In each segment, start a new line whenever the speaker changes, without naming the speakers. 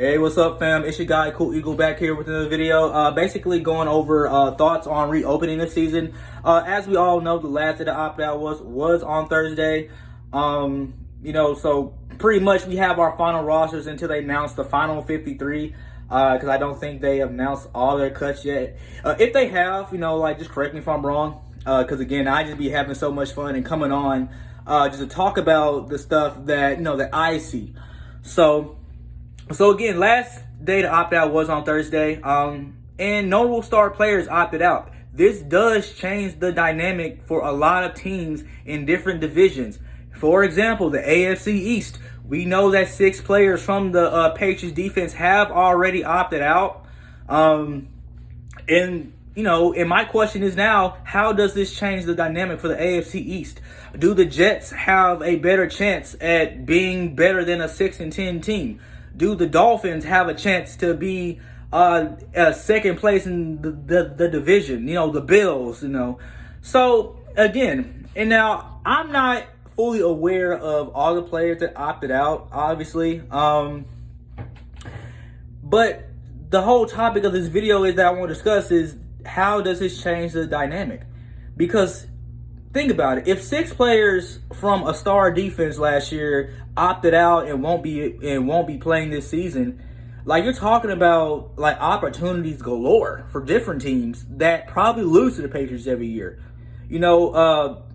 Hey, what's up, fam? It's your guy, Cool Eagle, back here with another video. Basically going over thoughts on reopening the season. As we all know, the last day the opt-out was on Thursday. So pretty much we have our final rosters until they announce the final 53. Because I don't think they have announced all their cuts yet. If they have, just correct me if I'm wrong. Because again, I just be having so much fun and coming on just to talk about the stuff that that I see. So again, last day to opt out was on Thursday, and notable star players opted out. This does change the dynamic for a lot of teams in different divisions. For example, the AFC East. We know that 6 players from the Patriots defense have already opted out. And my question is now, how does this change the dynamic for the AFC East? Do the Jets have a better chance at being better than a 6-10 team? Do the Dolphins have a chance to be second place in the division? The Bills, So, again, and now I'm not fully aware of all the players that opted out, obviously. But the whole topic of this video is that I want to discuss is how does this change the dynamic? Because think about it. If 6 players from a star defense last year opted out and won't be playing this season, you're talking about opportunities galore for different teams that probably lose to the Patriots every year.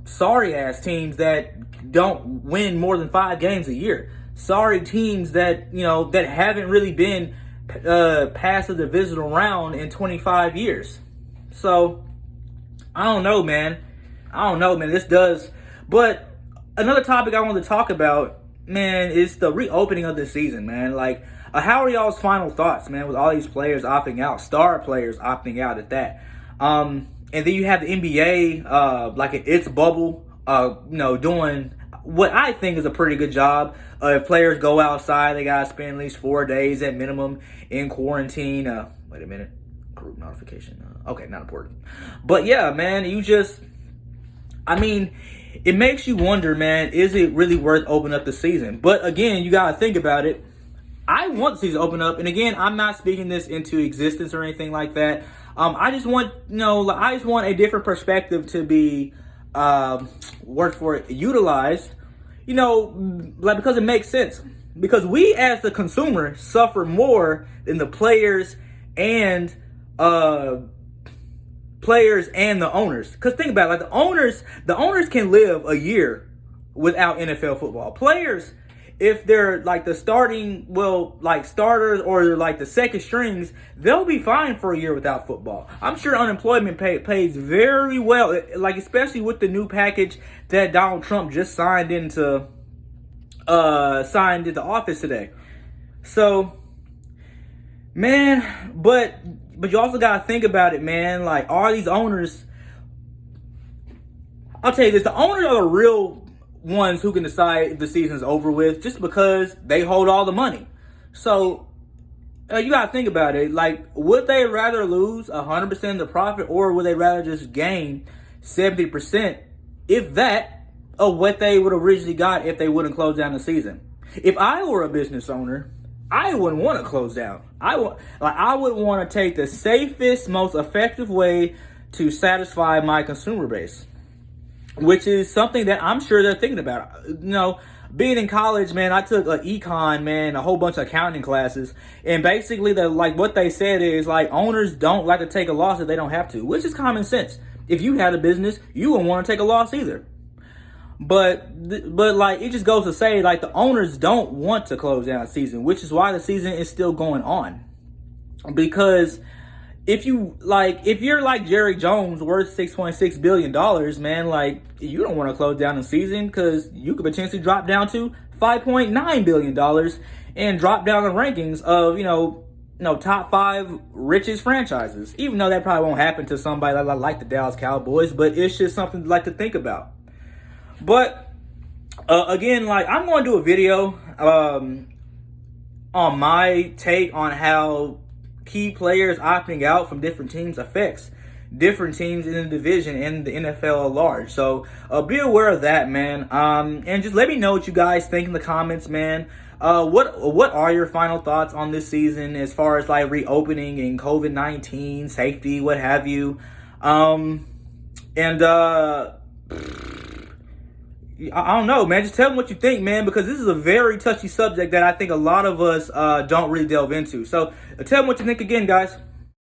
Sorry ass teams that don't win more than 5 games a year. Sorry teams that that haven't really been past the divisional round in 25 years. So I don't know, man. This does. But another topic I want to talk about, man, is the reopening of the season, man. How are y'all's final thoughts, man, with all these players opting out, star players opting out at that? And then you have the NBA, in its bubble, doing what I think is a pretty good job. If players go outside, they got to spend at least 4 days at minimum in quarantine. Wait a minute. Group notification. Okay, not important. But yeah, man, it makes you wonder, man, is it really worth opening up the season? But again, you got to think about it. I want the season to open up. And again, I'm not speaking this into existence or anything like that. I just want a different perspective to be, utilized, because it makes sense. Because we as the consumer suffer more than the players and the owners. Because think about it, the owners can live a year without NFL football. Players, if they're the starting, starters or the second strings, they'll be fine for a year without football. I'm sure unemployment pays very well, especially with the new package that Donald Trump just signed into office today. So, man, but you also got to think about it, man. All these owners, I'll tell you this, the owners are the real ones who can decide if the season's over with just because they hold all the money. So, you got to think about it. Would they rather lose 100% of the profit, or would they rather just gain 70%, if that, of what they would have originally got if they wouldn't close down the season? If I were a business owner, I wouldn't want to close down. I would want to take the safest, most effective way to satisfy my consumer base, which is something that I'm sure they're thinking about. Being in college, man, I took econ, man, a whole bunch of accounting classes, and basically what they said is owners don't like to take a loss if they don't have to, which is common sense. If you had a business, you wouldn't want to take a loss either. But it just goes to say the owners don't want to close down the season, which is why the season is still going on. Because if you're Jerry Jones, worth $6.6 billion, man, you don't want to close down the season because you could potentially drop down to $5.9 billion and drop down the rankings of top 5 richest franchises. Even though that probably won't happen to somebody like the Dallas Cowboys, but it's just something to think about. But again, I'm going to do a video on my take on how key players opting out from different teams affects different teams in the division and the NFL at large. So be aware of that, man. And just let me know what you guys think in the comments, man. What are your final thoughts on this season as far as like reopening and COVID-19 safety, what have you? And I don't know, man. Just tell me what you think, man, because this is a very touchy subject that I think a lot of us don't really delve into. So tell me what you think again, guys.